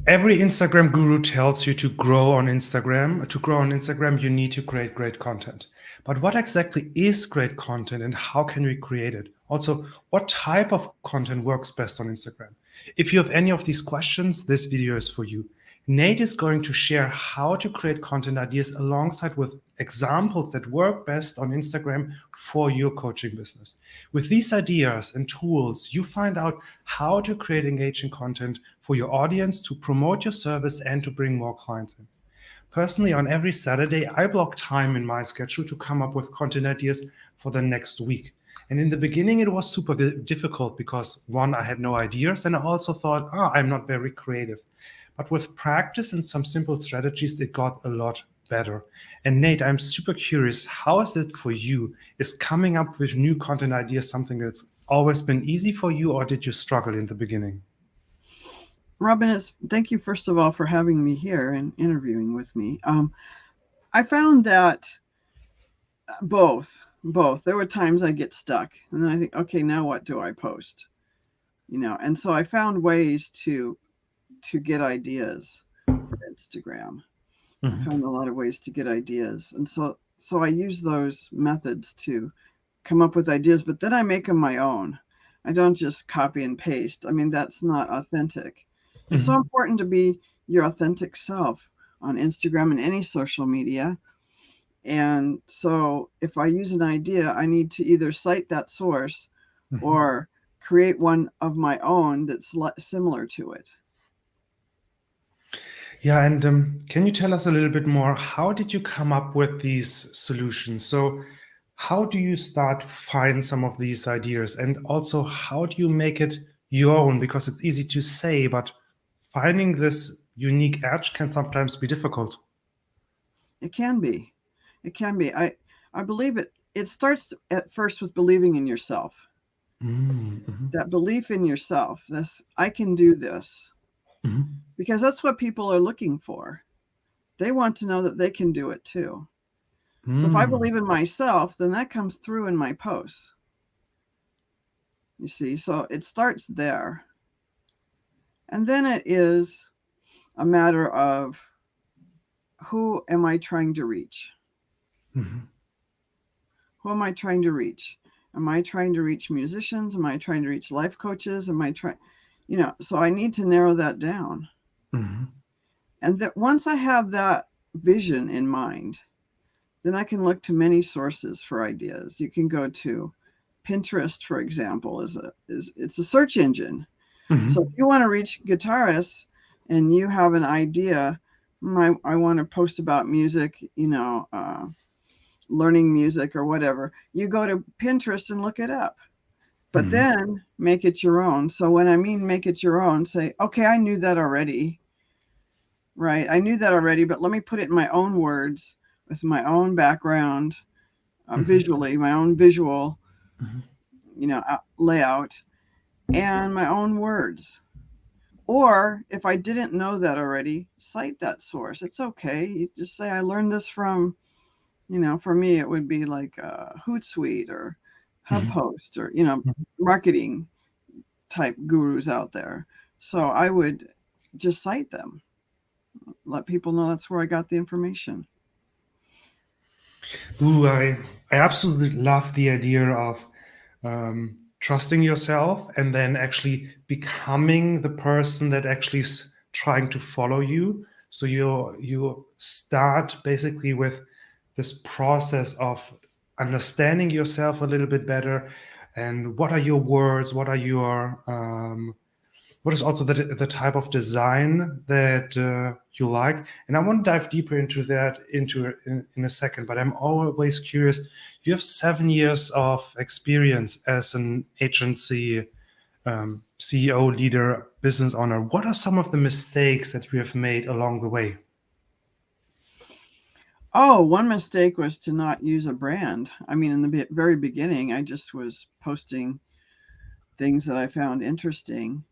Every Instagram guru tells you to grow on Instagram. To grow on Instagram, you need to create great content. But what exactly is great content and how can we create it? Also, what type of content works best on Instagram? If you have any of these questions, this video is for you. Nate is going to share how to create content ideas alongside with examples that work best on Instagram for your coaching business. With these ideas and tools, you find out how to create engaging content for your audience to promote your service and to bring more clients in. Personally, on every Saturday, I block time in my schedule to come up with content ideas for the next week. And in the beginning, it was super difficult because one, I had no ideas, and I also thought, I'm not very creative. But with practice and some simple strategies, it got a lot better. And Nate, I'm super curious, how is it for you? Is coming up with new content ideas something that's always been easy for you, or did you struggle in the beginning? Robin, thank you first of all for having me here and interviewing with me. I found that both. There were times I get stuck, and then I think, okay, now what do I post? And so I found ways to get ideas for Instagram. I Mm-hmm. found a lot of ways to get ideas, and so I use those methods to come up with ideas, but then I make them my own. I don't just copy and paste. I mean, that's not authentic. It's so Mm-hmm. important to be your authentic self on Instagram and any social media. And so if I use an idea, I need to either cite that source Mm-hmm. or create one of my own that's similar to it. Yeah, and can you tell us a little bit more? How did you come up with these solutions? So, how do you start to find some of these ideas? And also, how do you make it your own? Because it's easy to say, but finding this unique edge can sometimes be difficult. It can be. It can be. I believe it starts at first with believing in yourself. Mm-hmm. That belief in yourself, this I can do this, Mm-hmm. because that's what people are looking for. They want to know that they can do it too. So if I Mm-hmm. believe in myself, then that comes through in my posts. You see, so it starts there. And then it is a matter of, who am I trying to reach? Mm-hmm. Who am I trying to reach? Am I trying to reach musicians? Am I trying to reach life coaches? Am I trying, so I need to narrow that down. Mm-hmm. And that once I have that vision in mind, then I can look to many sources for ideas. You can go to Pinterest, for example, it's a search engine. So if Mm-hmm. you want to reach guitarists and you have an idea, I want to post about music, learning music or whatever, you go to Pinterest and look it up. But Mm-hmm. then make it your own. So when I mean make it your own, say, okay, I knew that already, right? I knew that already, but let me put it in my own words with my own background, visually, my own visual, Mm-hmm. layout, and my own words. Or if I didn't know that already, cite that source. It's okay. You just say, I learned this from, for me, it would be like Hootsuite or Mm-hmm. HubPost or, marketing type gurus out there. So I would just cite them, let people know that's where I got the information. Ooh, I absolutely love the idea of trusting yourself and then actually becoming the person that actually is trying to follow you. So you start basically with this process of understanding yourself a little bit better, and what are your words, what is also the type of design that you like. And I want to dive deeper into that in a second, but I'm always curious. You have 7 years of experience as an agency CEO, leader, business owner. What are some of the mistakes that you have made along the way? Oh, one mistake was to not use a brand. I mean, in the very beginning, I just was posting things that I found interesting,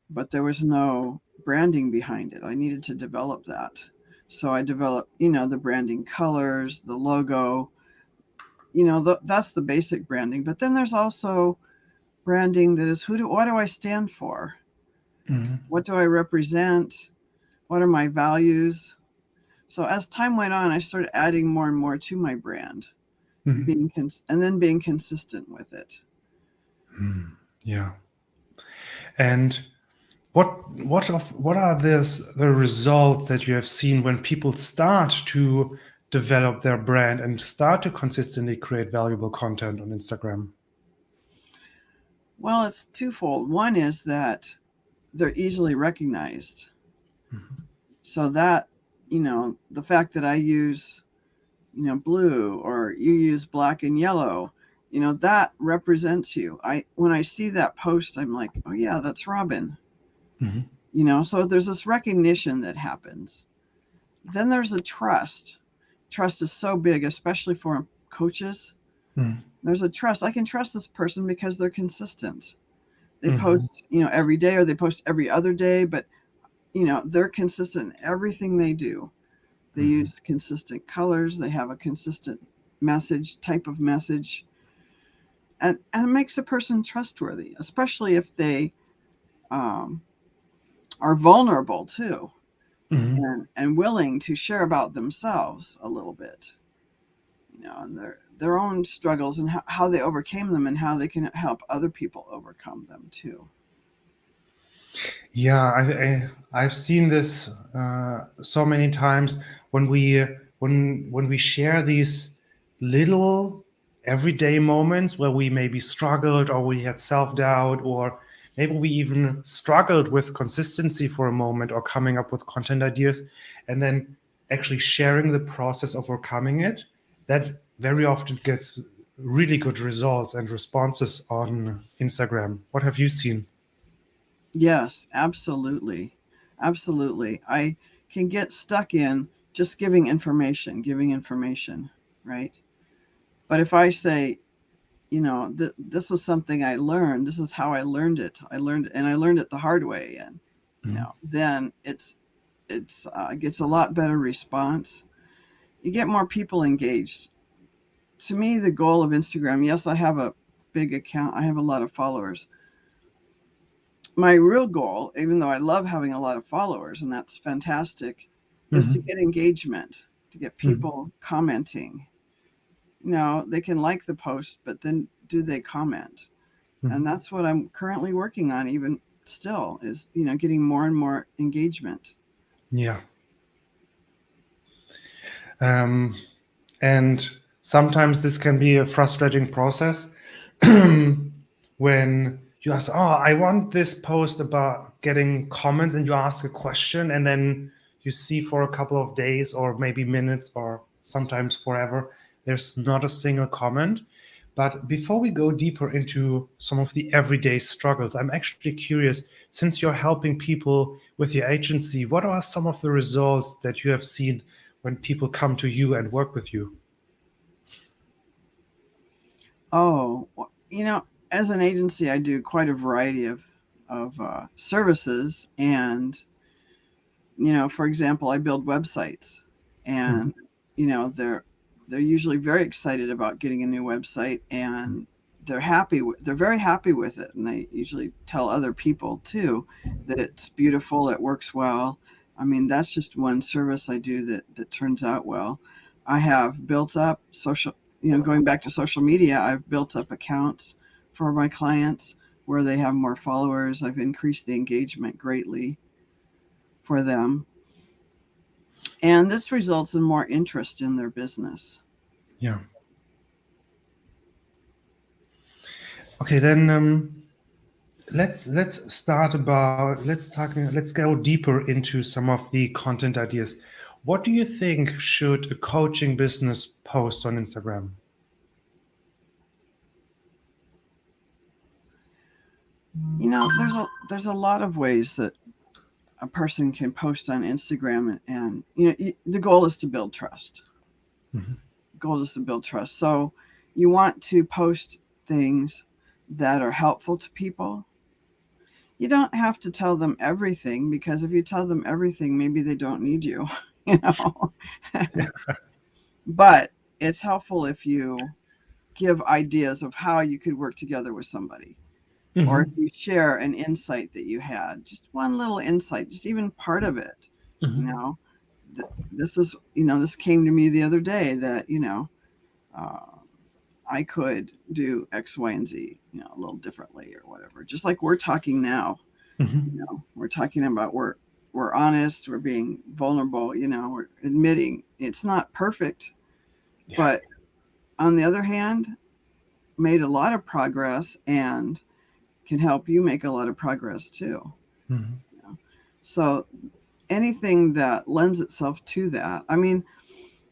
but there was no branding behind it. I needed to develop that. So I developed, the branding colors, the logo, that's the basic branding. But then there's also branding that is, what do I stand for? Mhm. What do I represent? what are my values? So as time went on, I started adding more and more to my brand, Mhm. and then being consistent with it. Yeah. And what are the results that you have seen when people start to develop their brand and start to consistently create valuable content on Instagram? Well, it's twofold. One is that they're easily recognized. So that, the fact that I use, blue, or you use black and yellow, that represents you. When I see that post, I'm like, oh yeah, that's Robin. Mhm. So there's this recognition that happens. Then there's a trust. Trust is so big, especially for coaches. Mhm. There's a trust. I can trust this person because they're consistent. They Mhm. post, every day, or they post every other day, but they're consistent in everything they do. They Mhm. use consistent colors. They have a consistent type of message, and it makes a person trustworthy, especially if they um, are vulnerable too, Mhm. and willing to share about themselves a little bit, and their own struggles, and how they overcame them, and how they can help other people overcome them too. Yeah, I've seen this so many times when we share these little everyday moments where we maybe struggled or we had self-doubt or maybe we even struggled with consistency for a moment or coming up with content ideas and then actually sharing the process of overcoming it, that very often gets really good results and responses on Instagram. What have you seen? Yes, absolutely. Absolutely. I can get stuck in just giving information, right? But if I say, this was something I learned, this is how I learned it. I learned it the hard way. And, then it gets a lot better response. You get more people engaged. To me, the goal of Instagram, yes, I have a big account, I have a lot of followers. My real goal, even though I love having a lot of followers, and that's fantastic, is to Mhm. get engagement, to get Mhm. people commenting. They can like the post, but then do they comment? And Mhm. that's what I'm currently working on, even still, is, getting more and more engagement. Yeah. Um, and sometimes this can be a frustrating process when you ask, oh, I want this post about getting comments, and you ask a question, and then you see for a couple of days or maybe minutes or sometimes forever, there's not a single comment. But before we go deeper into some of the everyday struggles, I'm actually curious, since you're helping people with your agency, what are some of the results that you have seen when people come to you and work with you? Oh, as an agency, I do quite a variety of services, and for example, I build websites, Mhm. and they're usually very excited about getting a new website, and they're very happy with it, and they usually tell other people too that it's beautiful, it works well. I mean, that's just one service I do that turns out well. I have built up going back to social media, I've built up accounts for my clients where they have more followers. I've increased the engagement greatly for them, and this results in more interest in their business. Yeah. Okay, then let's start about let's go deeper into some of the content ideas. What do you think should a coaching business post on Instagram? There's a lot of ways that a person can post on Instagram, and the goal is to build trust. Mhm. Goal is to build trust. So you want to post things that are helpful to people. You don't have to tell them everything, because if you tell them everything, maybe they don't need you, you know. Yeah. But it's helpful if you give ideas of how you could work together with somebody, or if Mhm. you share an insight that you had, just one little insight, just even part of it. You know, this is, this came to me the other day that, uh, I could do X, Y, and Z, a little differently or whatever. Just like we're talking now, we're talking about we're honest, we're being vulnerable, we're admitting it's not perfect, Yeah. but on the other hand, made a lot of progress and can help you make a lot of progress too. Mhm. So anything that lends itself to that. I mean,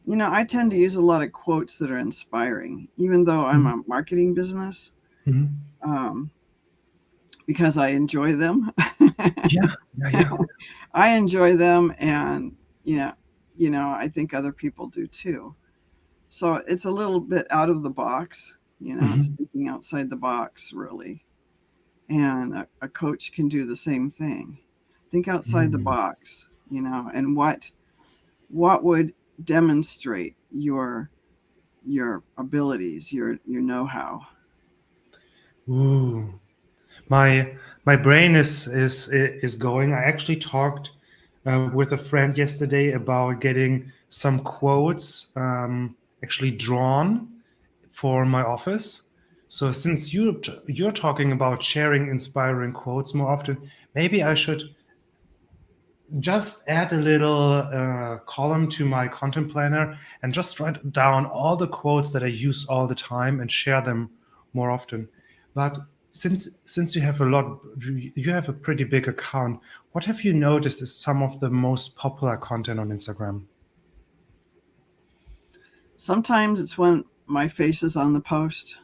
I tend to use a lot of quotes that are inspiring, even though I'm Mhm. a marketing business, Mhm. um, because I enjoy them. Yeah. Yeah. Yeah. I enjoy them, and yeah, I think other people do too. So it's a little bit out of the box. It's Mhm. thinking outside the box, really. And a coach can do the same thing. Think outside the Mm. box, and what would demonstrate your abilities, your know-how. Ooh. My brain is going. I actually talked with a friend yesterday about getting some quotes actually drawn for my office. So since you're talking about sharing inspiring quotes more often, maybe I should just add a little column to my content planner and just write down all the quotes that I use all the time and share them more often. But since you have a pretty big account, what have you noticed is some of the most popular content on Instagram? Sometimes it's when my face is on the post.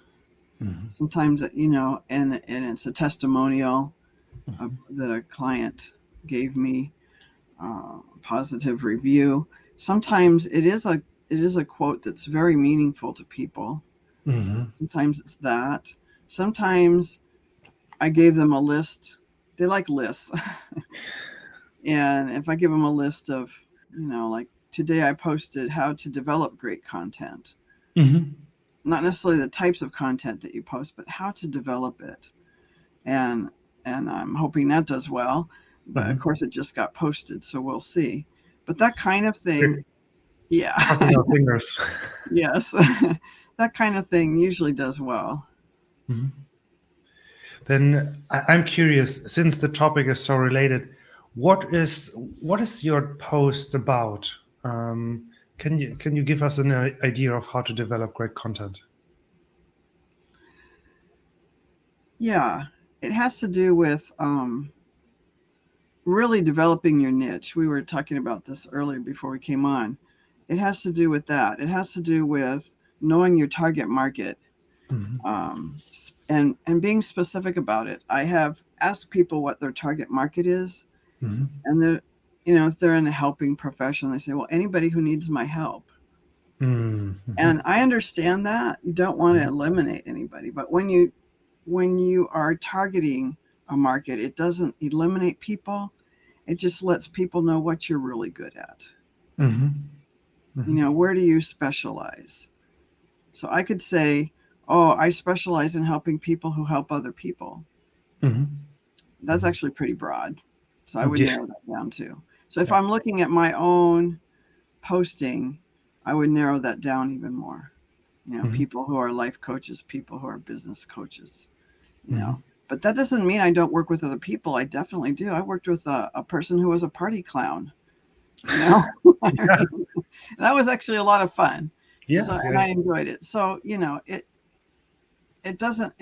Mhm. Sometimes, and it's a testimonial that a client gave me, a positive review. Sometimes it is a quote that's very meaningful to people. Mhm. Sometimes it's that. Sometimes I gave them a list. They like lists. And if I give them a list of, like today I posted how to develop great content, Mhm. not necessarily the types of content that you post, but how to develop it. And I'm hoping that does well. But of Mhm. course, it just got posted, so we'll see. But that kind of thing, We're yeah, crossing our fingers. yes, that kind of thing usually does well. Mhm. Then I'm curious, since the topic is so related, what is your post about? Can you give us an idea of how to develop great content? Yeah, it has to do with really developing your niche. We were talking about this earlier before we came on. It has to do with that. It has to do with knowing your target market, Mhm. and being specific about it. I have asked people what their target market is, Mhm. and if they're in a helping profession, they say, "Well, anybody who needs my help." Mhm. And I understand that you don't want to Mhm. eliminate anybody, but when you are targeting a market, it doesn't eliminate people. It just lets people know what you're really good at. Mhm. Mhm. Where do you specialize? So I could say, oh, I specialize in helping people who help other people. Mhm. That's actually pretty broad. So I would Yeah. narrow that down too. So if Yeah. I'm looking at my own posting, I would narrow that down even more. Mhm. People who are life coaches, people who are business coaches, you know. Mhm. But that doesn't mean I don't work with other people. I definitely do. I worked with a person who was a party clown, you know. Yeah. That was actually a lot of fun. Yeah. So, and Yeah. I enjoyed it. So, it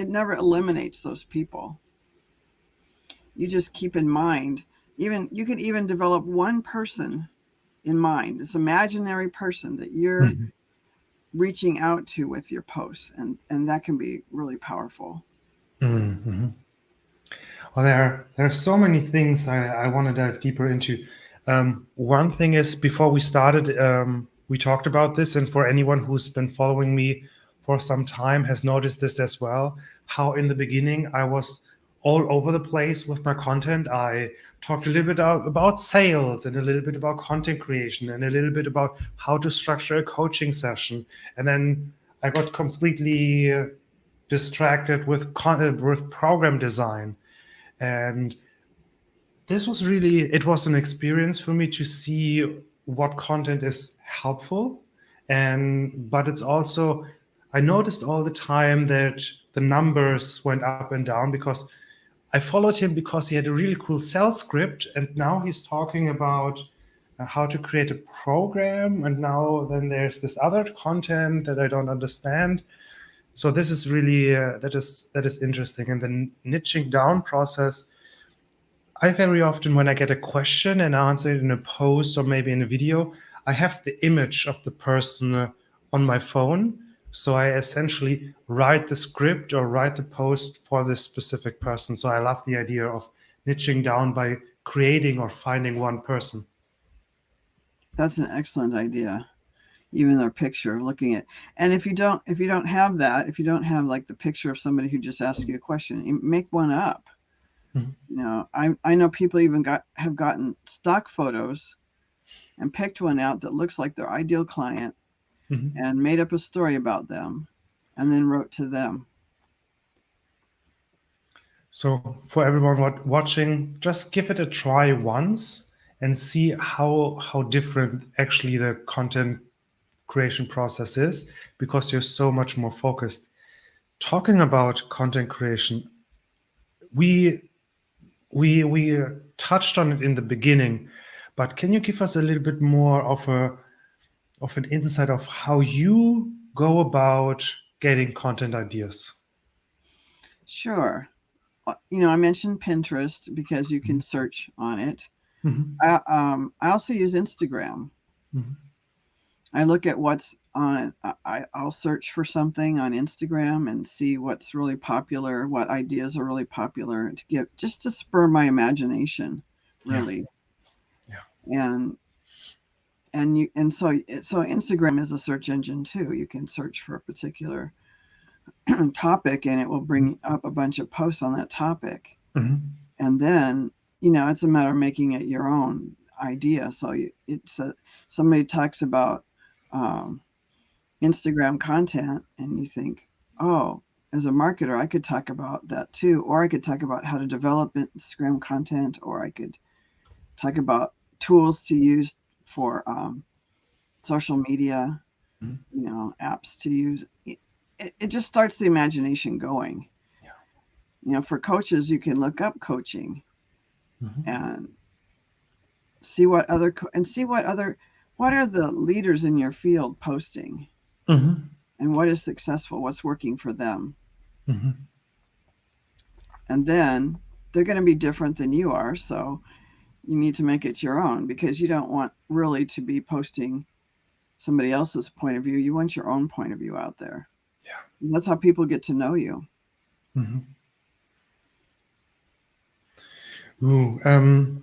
never eliminates those people. You just keep in mind, even you can even develop one person in mind, this imaginary person that you're Mhm. reaching out to with your posts, and that can be really powerful. Mhm. Well, there are so many things I want to dive deeper into. One thing is, before we started, we talked about this, and for anyone who's been following me for some time has noticed this as well. How in the beginning I was all over the place with my content. I talked a little bit about sales and a little bit about content creation and a little bit about how to structure a coaching session, and then I got completely distracted with content, with program design. And this was really, it was an experience for me to see what content is helpful. But it's also, I noticed all the time that the numbers went up and down because I followed him because he had a really cool sales script, and now he's talking about how to create a program, and now then there's this other content that I don't understand. So this is really that is interesting. And the niching down process, I very often, when I get a question and answer it in a post or maybe in a video, I have the image of the person on my phone. So I essentially write the script or write the post for this specific person. So I love the idea of niching down by creating or finding one person. That's an excellent idea. Even their picture, looking at, and if you don't have that, if you don't have like the picture of somebody who just asks you a question, you make one up. Mhm. You know, I know people even have gotten stock photos and picked one out that looks like their ideal client Mhm. and made up a story about them and then wrote to them. So for everyone watching, just give it a try once and see how different actually the content creation process is, because you're so much more focused. Talking about content creation, we we touched on it in the beginning, but can you give us a little bit more of an insight of how you go about getting content ideas? Sure. You know, I mentioned Pinterest because you can search on it. Mhm. I also use Instagram. Mhm. I look at what's on. I'll search for something on Instagram and see what's really popular, what ideas are really popular to get just to spur my imagination, Yeah, really. yeah. And so Instagram is a search engine too. You can search for a particular topic and it will bring up a bunch of posts on that topic. Mhm. And then, you know, it's a matter of making it your own idea. So somebody talks about um, Instagram content and you think, oh, as a marketer, I could talk about that too. Or I could talk about how to develop Instagram content, or I could talk about tools to use for social media, Mhm. you know, apps to use. It just starts the imagination going. Yeah. You know, for coaches, you can look up coaching Mhm. and see what other what are the leaders in your field posting Mhm. and what is successful, what's working for them. Mhm. And then they're going to be different than you are, so you need to make it your own because you don't want really to be posting somebody else's point of view. You want your own point of view out there. Yeah. And that's how people get to know you. Mhm. Ooh,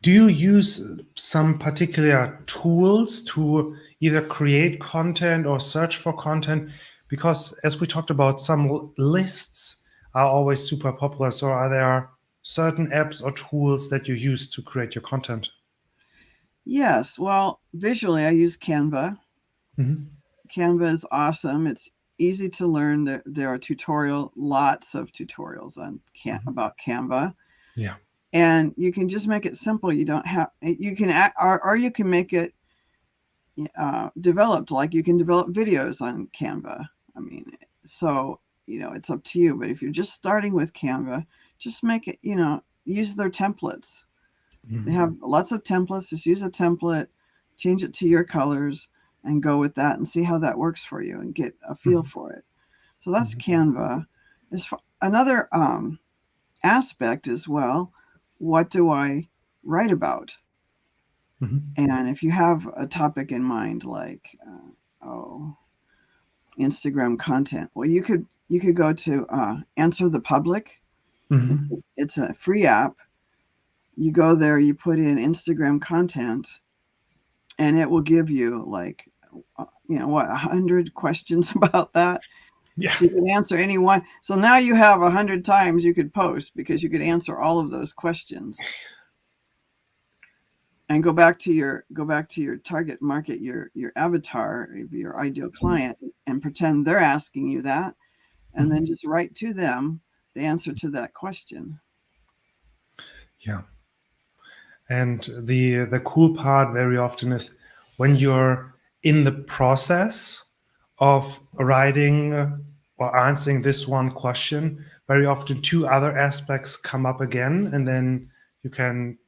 do you use some particular tools to either create content or search for content? Because as we talked about, some lists are always super popular. So are there certain apps or tools that you use to create your content? Yes, well, visually I use Canva. Mhm. Canva is awesome. It's easy to learn. There are lots of tutorials on Mhm. about Canva, Yeah. and you can just make it simple. You don't have you can or you can make it developed. Like you can develop videos on Canva. I mean, so you know it's up to you. But if you're just starting with Canva, just make it. You know, use their templates. They Mhm. have lots of templates. Just use a template, change it to your colors, and go with that and see how that works for you and get a feel Mhm. for it. So that's Mhm. Canva. Another aspect as well, what do I write about? Mhm. And if you have a topic in mind, like Instagram content, well, you could go to Answer the Public. It's Mhm. it's a free app. You go there, you put in Instagram content, and it will give you like you know what 100 questions about that. Yeah. So you can answer any one. So now you have 100 times you could post because you could answer all of those questions and go back to your target market, your avatar, your ideal client, and pretend they're asking you that, and then Mhm. just write to them the answer to that question. Yeah. And the cool part very often is when you're in the process of writing or answering this one question, very often two other aspects come up again, and then you can.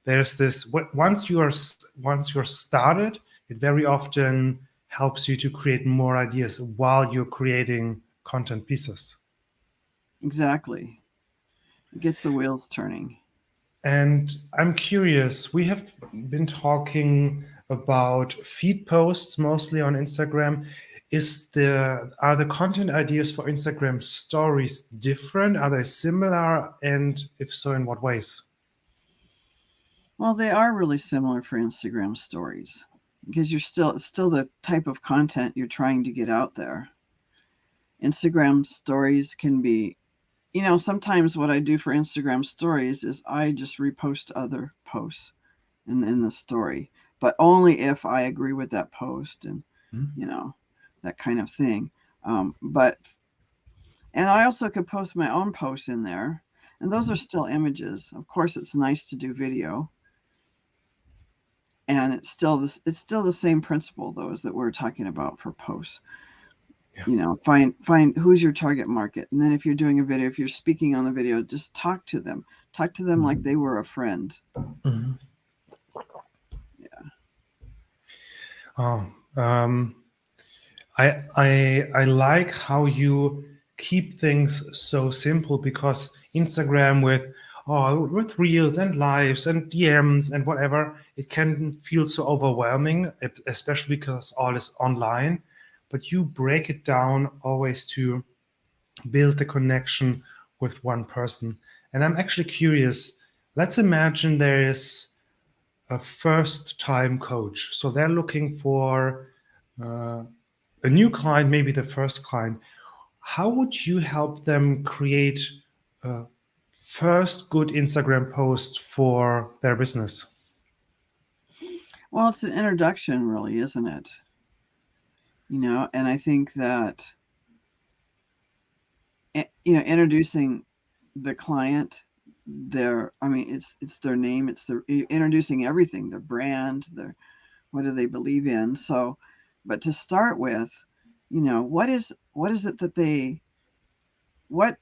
There's this once you're started, it very often helps you to create more ideas while you're creating content pieces. Exactly. It gets the wheels turning. And I'm curious, we have been talking about feed posts mostly on Instagram. Are the content ideas for Instagram stories different? Are they similar? And if so, in what ways? Well, they are really similar for Instagram stories because it's still the type of content you're trying to get out there. Instagram stories can be, sometimes what I do for Instagram stories is I just repost other posts in the story, but only if I agree with that post and, you know, that kind of thing. But and I also could post my own posts in there, and those are still images. Of course, it's nice to do video, and it's still the same principle though as that we're talking about for posts. Yeah. Find who's your target market, and then if you're doing a video, if you're speaking on the video, just talk to them like they were a friend. Mhm. Yeah. Oh, I like how you keep things so simple because Instagram with reels and lives and DMs and whatever, it can feel so overwhelming, especially because all is online. But you break it down always to build the connection with one person. And I'm actually curious. Let's imagine there is a first time coach. So they're looking for uh, a new client, maybe the first client. How would you help them create a first good Instagram post for their business? Well, it's an introduction, really, isn't it? And I think that introducing the client, it's their name, it's their introducing everything, their brand, their what do they believe in. So, but to start with, what is it that what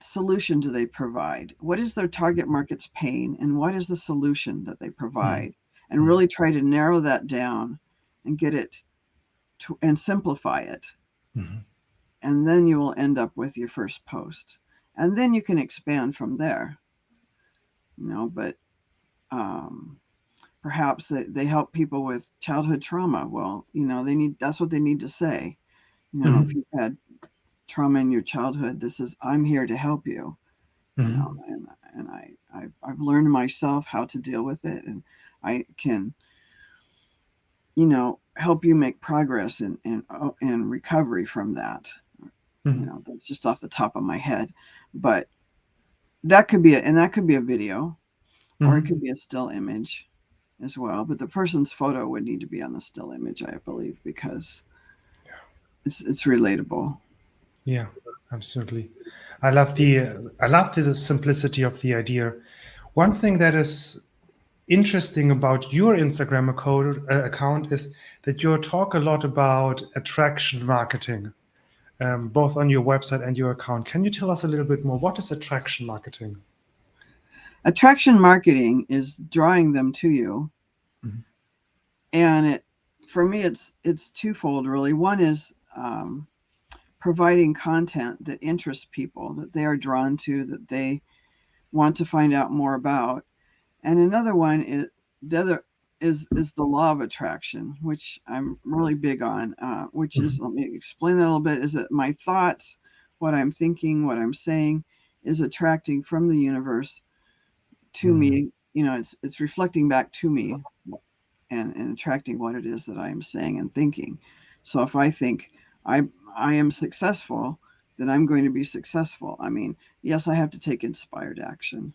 solution do they provide? What is their target market's pain, and what is the solution that they Mhm, provide? And really try to narrow that down and get it and simplify it, mhm, and then you will end up with your first post, and then you can expand from there. But um, perhaps they help people with childhood trauma. Well, that's what they need to say. If mhm, you've had trauma in your childhood, this is I'm here to help you. you know mhm, and I've learned myself how to deal with it, and I can help you make progress in recovery from that. mhm, That's just off the top of my head, but that could be a video, or it mhm. could be a still image as well, but the person's photo would need to be on the still image, I believe, because it's relatable. Yeah, absolutely. I love the simplicity of the idea. One thing that is interesting about your Instagram account is that you talk a lot about attraction marketing, both on your website and your account. Can you tell us a little bit more? What is attraction marketing? Attraction marketing is drawing them to you, Mhm, and for me it's twofold, really. One is providing content that interests people, that they are drawn to, that they want to find out more about. And another one is the other is the law of attraction, which I'm really big on. Which mhm, is, let me explain that a little bit. Is that my thoughts, what I'm thinking, what I'm saying, is attracting from the universe to mhm, me. It's reflecting back to me, and attracting what it is that I am saying and thinking. So if I think I I am successful, then I'm going to be successful. I mean, yes, I have to take inspired action,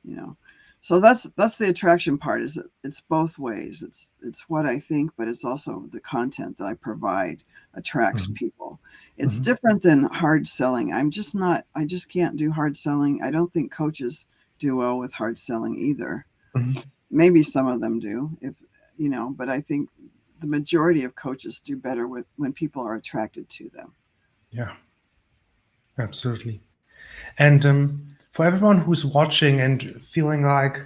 you know. So that's the attraction part. Is that it's both ways. It's what I think, but it's also the content that I provide attracts mhm, people. It's mhm, different than hard selling. I'm just not. I just can't do hard selling. I don't think coaches do well with hard selling either. mhm. Maybe some of them do, if but I think the majority of coaches do better with when people are attracted to them. Yeah, absolutely. And for everyone who's watching and feeling like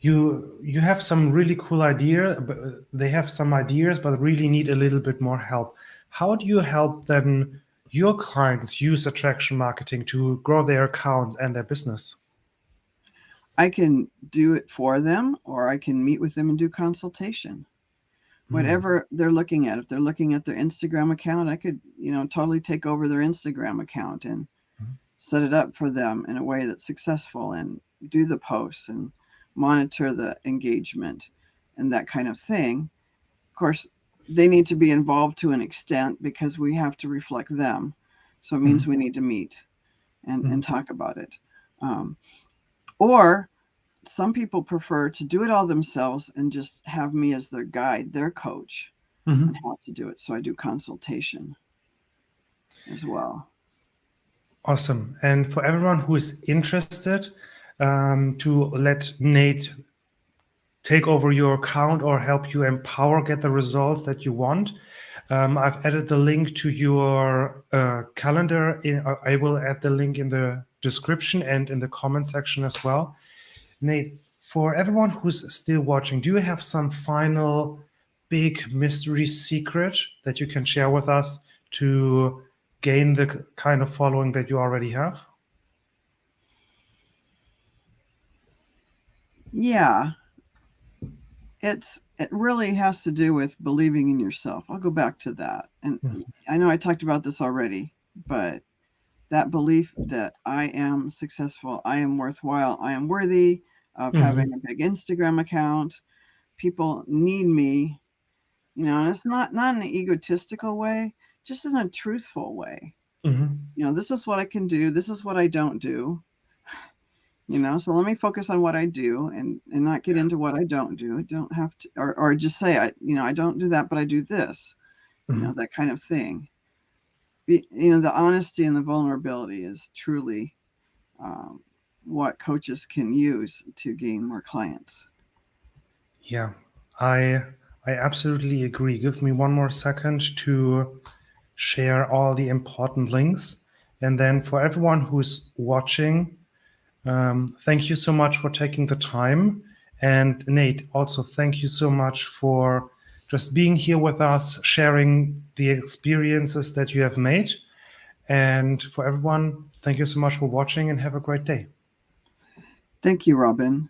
you have some really cool idea, but they have some ideas, but really need a little bit more help. How do you help then your clients use attraction marketing to grow their accounts and their business? I can do it for them, or I can meet with them and do consultation. Whatever they're looking at. If they're looking at their Instagram account, I could, totally take over their Instagram account and set it up for them in a way that's successful and do the posts and monitor the engagement and that kind of thing. Of course, they need to be involved to an extent because we have to reflect them. So it means we need to meet and talk about it. Or some people prefer to do it all themselves and just have me as their guide, their coach on how to do it. So I do consultation as well. Awesome. And for everyone who is interested to let Nate take over your account or help you empower, get the results that you want, I've added the link to your calendar. I will add the link in the description and in the comment section as well. Nate, for everyone who's still watching, do you have some final big mystery secret that you can share with us to gain the kind of following that you already have? Yeah, it really has to do with believing in yourself. I'll go back to that. And I know I talked about this already, but that belief that I am successful, I am worthwhile, I am worthy of having a big Instagram account. People need me, and it's not in an egotistical way, just in a truthful way. This is what I can do, this is what I don't do. So let me focus on what I do and not get into what I don't do. I don't have to, or just say I don't do that, but I do this, that kind of thing. The honesty and the vulnerability is truly what coaches can use to gain more clients. Yeah, I absolutely agree. Give me one more second to share all the important links. And then for everyone who's watching, thank you so much for taking the time. And Nate, also thank you so much for just being here with us, sharing the experiences that you have made. And for everyone, thank you so much for watching and have a great day. Thank you, Robin.